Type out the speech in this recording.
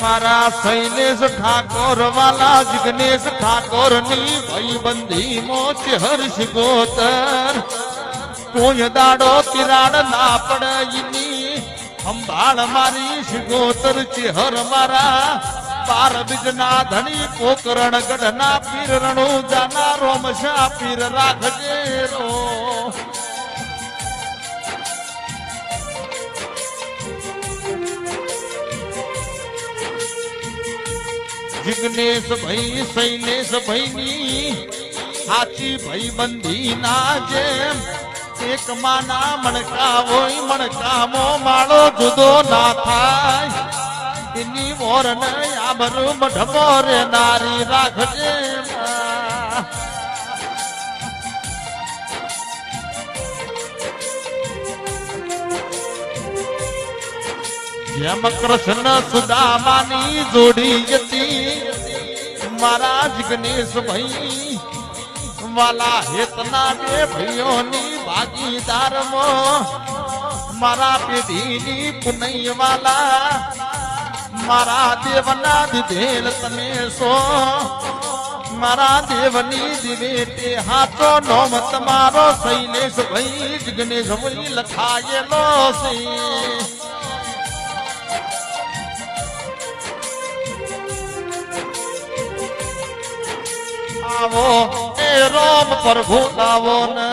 મારા શૈલેષ ઠાકોર વાલા જિગ્નેશ ઠાકોર ની ભાઈબંધી મોચ હર્ષ ગોતર કોઈ દાડો તિરાડ ના પડે સંભાળ મારી શિગોતર ચેહર મારા પાર બીજના ધણી પોકરણ ગઢના પીર રણુ જાના રોમશા પીર રાખજે રો જિગ્નેશ ભાઈ શૈલેષ ભાઈ ની સાચી ભાઈબંધી ના જેમ એક માના મણકા હોય મણકામો માળો જુદો ના થાય એની મોર ને આબરૂ મઢમો રે નારી રાખજે જેમ કૃષ્ણ સુદામાની જોડી જતી મારા જિગ્નેશ ભાઈ વાલા હેતના બે ભાઈઓની ભાગીદાર મારા પેઢીની પુનૈ વાલા મારા દેવના દીધેલ તમે સો મારા દેવની દિવેટે હાથો નોમ તમારો શૈલેષ ભાઈ જિગ્નેશ ભાઈ લખાયેલો છે આવો એ રોમ પ્રભુ આવો ને